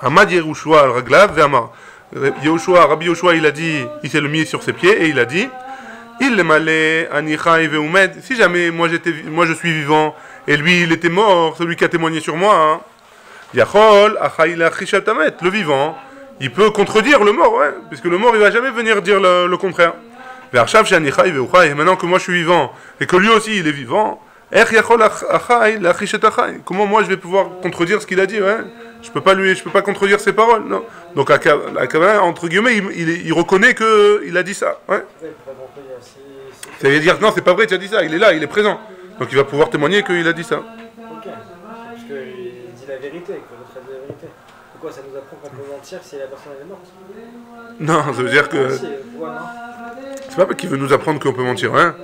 Amad Yerushua al raglav ve'amar. Rabbi Yoshua, il a dit, il s'est mis sur ses pieds et il a dit il le malé anichai ve'umed. Si jamais moi je suis vivant et lui il était mort, celui qui a témoigné sur moi, Yachol achai la'achishat tamet, le vivant, il peut contredire le mort, ouais, parce que le mort il va jamais venir dire le contraire. Ve'achav she'anichai ve'uchai, et maintenant que moi je suis vivant et que lui aussi il est vivant, ech yachol achai la'achishat achai. Comment moi je vais pouvoir contredire ce qu'il a dit, ouais? Je peux pas contredire ses paroles, non. Donc entre guillemets, il reconnaît que il a dit ça, ouais. Ça veut dire non, c'est pas vrai, tu as dit ça. Il est là, il est présent. Donc il va pouvoir témoigner qu'il a dit ça. Ok. Parce qu'il dit la vérité, qu'il retraite la vérité. Pourquoi ça nous apprend qu'on peut mentir si la personne est morte? Non, ça veut dire que c'est pas qu'il veut nous apprendre qu'on peut mentir, hein.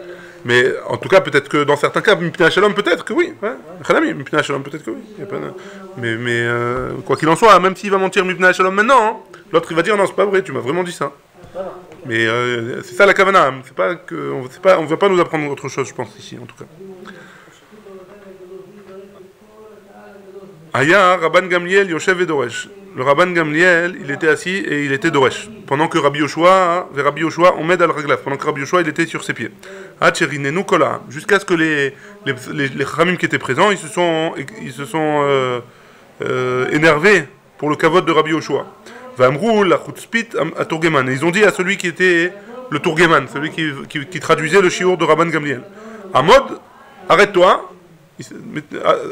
Mais en tout cas, peut-être que dans certains cas, Mipnei Shalom, peut-être que oui. Mipnei Shalom, peut-être que oui. Mais quoi qu'il en soit, même s'il va mentir Mipnei Shalom maintenant, hein, l'autre il va dire non, c'est pas vrai, tu m'as vraiment dit ça. Mais c'est ça la kavana. C'est pas que on veut pas nous apprendre autre chose, je pense ici, en tout cas. Aya Rabban Gamliel Yoshev et Doresh. Le Rabban Gamliel, il était assis et il était Doresh. Pendant que Rabbi Yoshua, on m'aide à le raglav. Pendant que Rabbi Yoshua, il était sur ses pieds. Hacherinenu kola. Jusqu'à ce que les Chachamim qui étaient présents, ils se sont énervés pour le kavod de Rabbi Yoshua. Vamrou la chutzpit à Tourgeman. Et ils ont dit à celui qui était le Tourgeman, celui qui traduisait le shiur de Rabban Gamliel. Amod, arrête-toi.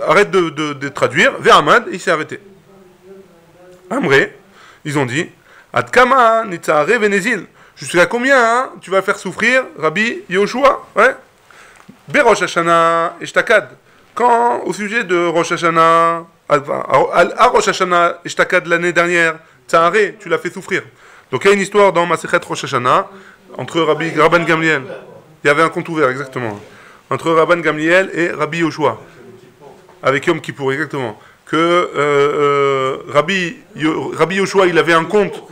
Arrête de traduire. Vers Ahmad, il s'est arrêté. Amré, ils ont dit Adkama nitzare venezil. Jusqu'à combien hein, tu vas faire souffrir Rabbi Yoshua, ouais. Berosh Hashana Eshtakad. Quand au sujet de Rosh Hashana, à Rosh Hashana Eshtakad l'année dernière, Tzaré, tu l'as fait souffrir. Donc il y a une histoire dans Masechet Rosh Hashana entre Rabban Gamliel. Il y avait un compte ouvert exactement entre Rabban Gamliel et Rabbi Yoshua avec Yom Kippour exactement. Que Rabbi Yoshua il avait un compte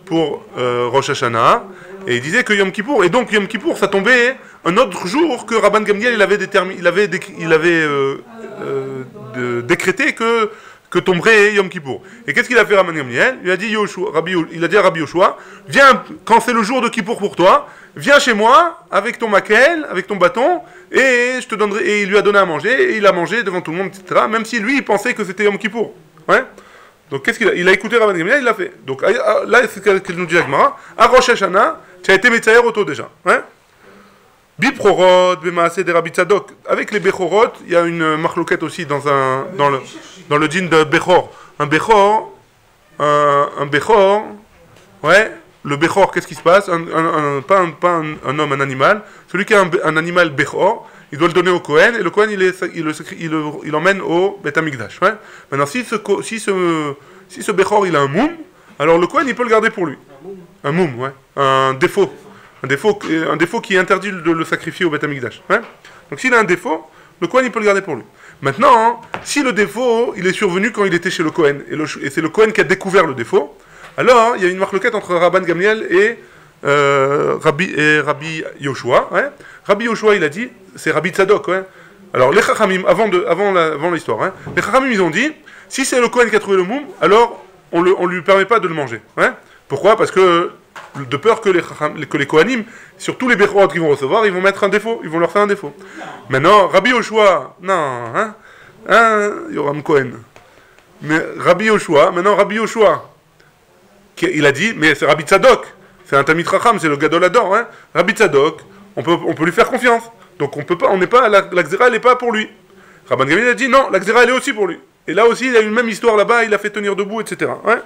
pour Rosh Hashanah et il disait que Yom Kippour, et donc Yom Kippour ça tombait un autre jour que Rabban Gamliel il avait décrété que tomberait Yom Kippour. Et qu'est-ce qu'il a fait Rabban Gamliel? Il a dit à Rabbi Yoshua, viens quand c'est le jour de Kippour pour toi, viens chez moi avec ton maquel, avec ton bâton, et je te donnerai. Et il lui a donné à manger, et il a mangé devant tout le monde, etc. Même si lui, il pensait que c'était Yom Kippour. Ouais. Donc qu'est-ce qu'il a? Il a écouté Rabban Gamliel, il l'a fait. Donc là, c'est ce qu'il nous dit Agmara. À Rosh Hashanah, tu as été Metzayer auto déjà. Ouais. Biprorot, Bemaase de Rabbi Tzadok. Avec les Bechorot, il y a une marloquette aussi dans le djinn de Bechor. Un Bechor, ouais, le Bechor, qu'est-ce qui se passe? Pas un homme, un animal. Celui qui a un animal Bechor, il doit le donner au Kohen, et le Kohen, il l'emmène au Beth Amikdash. Ouais. Maintenant, si ce Bechor, il a un moum, alors le Kohen, il peut le garder pour lui. Un moum, ouais. Un défaut qui interdit de le sacrifier au Beth Amikdash. Ouais. Donc s'il a un défaut, le Kohen, il peut le garder pour lui. Maintenant, si le défaut, il est survenu quand il était chez le Kohen, et c'est le Kohen qui a découvert le défaut, alors il y a une marloquette entre Rabban Gamliel et Rabbi Yoshua. Ouais. Rabbi Yoshua, il a dit, c'est Rabbi Tzadok. Ouais. Alors les Chachamim, avant l'histoire, hein, les Chachamim, ils ont dit, si c'est le Kohen qui a trouvé le moum, alors on lui permet pas de le manger. Ouais. Pourquoi? Parce que de peur que les Kohanim, sur tous les Bechorot qu'ils vont recevoir, ils vont mettre un défaut, ils vont leur faire un défaut. Maintenant, Rabbi Yoshua, non, Yoram Cohen. Mais Rabbi Yoshua, il a dit, mais c'est Rabbi Tzadok, c'est un Talmid Chacham, c'est le Gadol Hador, hein. Rabbi Tzadok, on peut lui faire confiance. Donc la Gzera, elle n'est pas pour lui. Rabban Gamliel a dit, non, la Gzera, elle est aussi pour lui. Et là aussi, il y a eu une même histoire là-bas, il a fait tenir debout, etc. Ouais.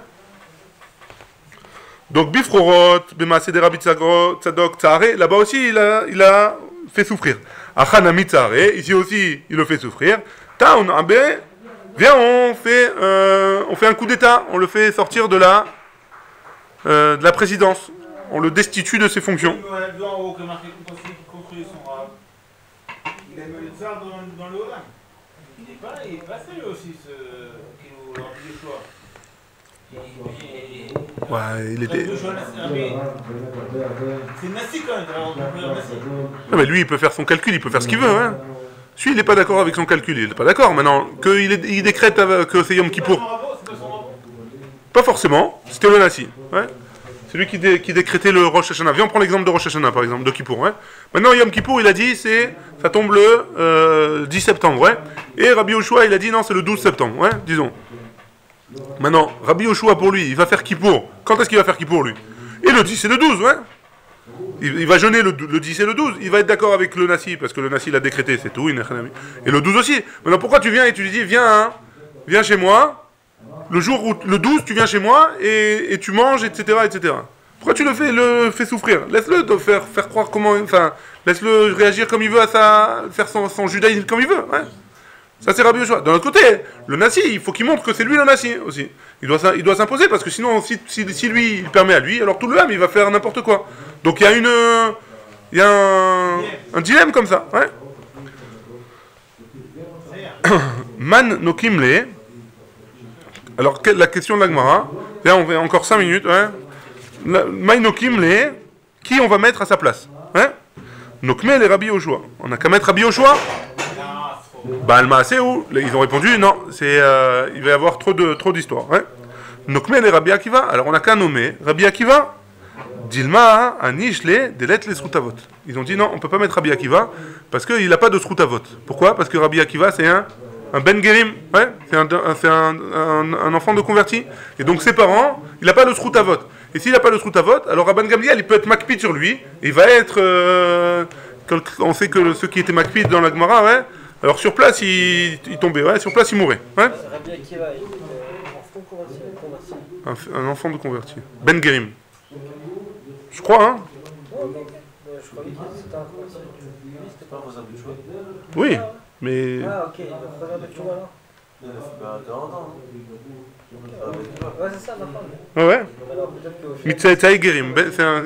Donc Bifrorot, Bemaase de Rabbi Tzadok, Tzahare, là-bas aussi il a fait souffrir. Achanami Tzahare, ici aussi il le fait souffrir. Taun Abe, viens, on fait un coup d'état, on le fait sortir de la présidence, on le destitue de ses fonctions. Il a mis le tsar dans le Olam. Il est pas sérieux aussi, ce qui nous l'a dit le soir. Ouais, il était. C'est Nassi quand même, non, mais lui, il peut faire son calcul, il peut faire ce qu'il veut. Hein. Lui, il n'est pas d'accord avec son calcul, il n'est pas d'accord. Maintenant, il décrète que c'est Yom Kippour. Pas forcément, c'était le Nassi. Ouais. C'est lui qui décrétait le Rosh Hashanah. Viens, on prend l'exemple de Rosh Hashanah, par exemple, de Kippour. Ouais. Maintenant, Yom Kippour, il a dit, ça tombe le 10 septembre. Ouais. Et Rabbi Yoshua, il a dit, non, c'est le 12 septembre. Ouais, disons. Maintenant, Rabbi Yoshua, pour lui, il va faire Kippour. Quand est-ce qu'il va faire Kippour, lui? Et le 10 et le 12, ouais. Il va jeûner le 10 et le 12. Il va être d'accord avec le Nassi, parce que le Nassi l'a décrété, c'est tout. Et le 12 aussi. Maintenant, pourquoi tu viens et tu lui dis, viens chez moi, le jour où, le 12, tu viens chez moi, et tu manges, etc., etc. Pourquoi tu le fais souffrir? Laisse-le te faire croire comment... Enfin, laisse-le réagir comme il veut faire son judaïsme comme il veut, ouais. Ça, c'est Rabbi Yoshua. D'un autre côté, le Nassi, il faut qu'il montre que c'est lui le Nassi aussi. Il doit s'imposer, parce que sinon, si lui, il permet à lui, alors tout le âme, il va faire n'importe quoi. Donc il y a un dilemme comme ça. Ouais. Man no kimle. Alors, la question de l'Agmara. Là, on va encore 5 minutes. Ouais. Man no kimle. Qui on va mettre à sa place? Ouais. Nokmel et Rabbi Yoshua. On n'a qu'à mettre Rabbi Yoshua. Baal Maaseh ou ils ont répondu non, il va y avoir trop d'histoires. Ouais. Nokmel et Rabbi Akiva, alors on n'a qu'à nommer Rabbi Akiva. Dilma anishle delet les srutavot. Ils ont dit non, on peut pas mettre Rabbi Akiva parce qu'il n'a pas de srutavot. Pourquoi? Parce que Rabbi Akiva c'est un ben gerim, ouais, c'est un enfant de converti. Et donc ses parents, il n'a pas de srutavot. Et s'il n'a pas de srutavot, alors Rabban Gamliel il peut être makpid sur lui. Il va être, on sait que ceux qui étaient makpid dans la Gemara, ouais. Alors sur place, il tombait, ouais, sur place, il mourait. Ouais. Rabbi Akiva, il était enfant converti. Un enfant de converti. Ben Gerim. Je crois, hein. Je croyais que c'était un converti. C'était pas un responsable de choix. Oui, mais... Ah, ok, il va revenir de Touba là. Il a fait 40 ans. Ouais, c'est ça, ma femme. Ouais. Alors peut-être qu'au final. Mitzaytaï Gerim.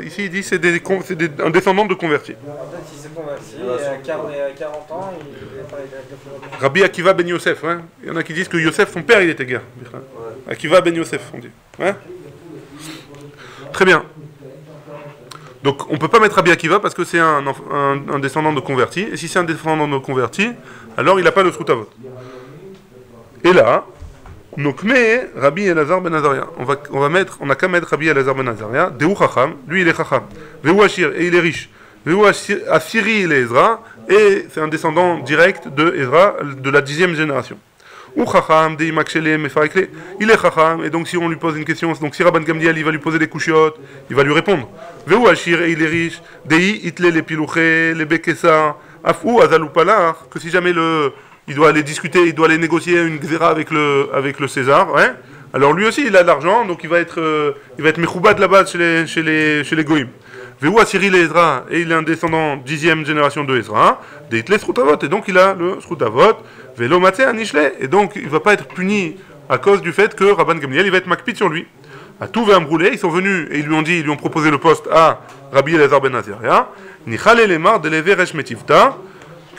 Ici, il dit c'est un descendant de converti. Peut-être qu'il s'est converti et à 40 ans, il a parlé de Rabbi Akiva ben Yosef, ouais. Il y en a qui disent que Yosef, son père, il était guerre. Akiva ben Yosef, on dit. Ouais. Très bien. Donc, on ne peut pas mettre Rabbi Akiva parce que c'est un descendant de converti. Et si c'est un descendant de converti, alors il n'a pas de srutavot. Et là, Nokme, Rabbi Elazar ben Azaria. On n'a qu'à mettre Rabbi Elazar ben Azaria. Dehu Chacham, lui il est Chacham. Vehu Ashir, et il est riche. Vehu Asiri, il est Ezra. Et c'est un descendant direct de Ezra, de la 10e génération. Ou Chacham, Dei Makshele, Mefarekle. Il est Chacham, et donc si on lui pose une question, donc si Rabban Gamliel il va lui poser des couchiottes, il va lui répondre. Veu Ashir, et il est riche. Dei Itle, les Pilouche, les Bekessa, Afou, Azaloupalar, que si jamais il doit aller discuter, il doit aller négocier une xéra avec le César, ouais. Alors lui aussi il a de l'argent, donc il va être Mechoubat là-bas chez les Goïm. Veu Ashiri le Ezra, et il est un descendant 10e génération de Ezra, Dei Itle Srutavot, et donc il a le Srutavot. Vélo matzé anishle, et donc il ne va pas être puni à cause du fait que Rabban Gamliel il va être makpid sur lui. À tout Amroulé, ils sont venus et ils lui ont proposé le poste à Rabbi Elazar ben Azaria. Nichale lemar de lever resh metivta,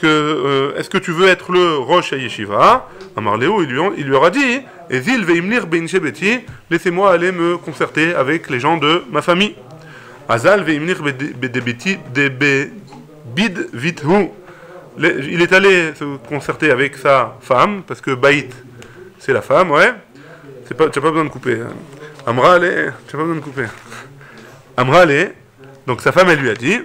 que est-ce que tu veux être le roche à Yeshiva? Amarléo, il lui aura dit, et zil veimlir ben shebeti, laissez-moi aller me concerter avec les gens de ma famille. Azal veimlir bedebiti debe bid vithu. Il est allé se concerter avec sa femme, parce que Baït, c'est la femme, ouais. Tu n'as pas besoin de couper. Amra, allez, tu n'as pas besoin de couper. Amra, allez. Donc sa femme, elle lui a dit,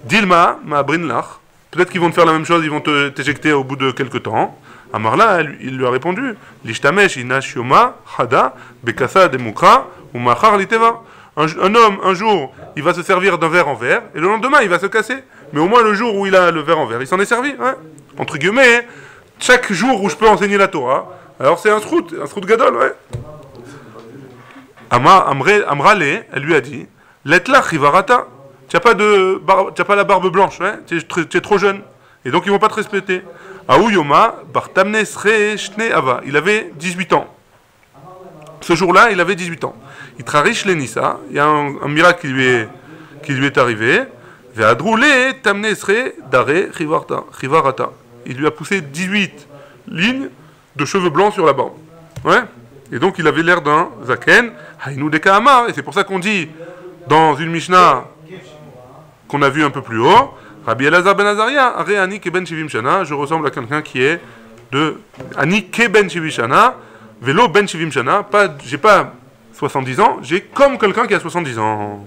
Dilma, ma brinlach, peut-être qu'ils vont te faire la même chose, ils vont t'éjecter au bout de quelques temps. Amarla, il lui a répondu, Lishtamesh inash yoma, hada, bekasa demukra, ou machar liteva. Un homme, un jour, il va se servir d'un verre en verre, et le lendemain, il va se casser. Mais au moins, le jour où il a le verre en verre, il s'en est servi. Ouais. Entre guillemets, chaque jour où je peux enseigner la Torah, alors c'est un srout gadol, ouais. Amrale, elle lui a dit, Letla chivarata, tu n'as pas la barbe blanche, ouais. Tu es trop jeune. Et donc, ils ne vont pas te respecter. Aouyoma, bartamne sre shne ava. Il avait 18 ans. Ce jour-là, il avait 18 ans. Il trariche les Nissa, il y a un miracle qui lui est arrivé. Ve'adroulé tamnesre dare chivarata. Il lui a poussé 18 lignes de cheveux blancs sur la barbe. Ouais. Et donc il avait l'air d'un zaken, haïnou de Kahamar. Et c'est pour ça qu'on dit dans une Mishnah qu'on a vu un peu plus haut, Rabbi Elazar ben Azaria, Are ani ke ben shivim shana, je ressemble à quelqu'un qui est de ani ke ben shivim shana, velo ben shivim shana, j'ai pas 70 ans, j'ai comme quelqu'un qui a 70 ans.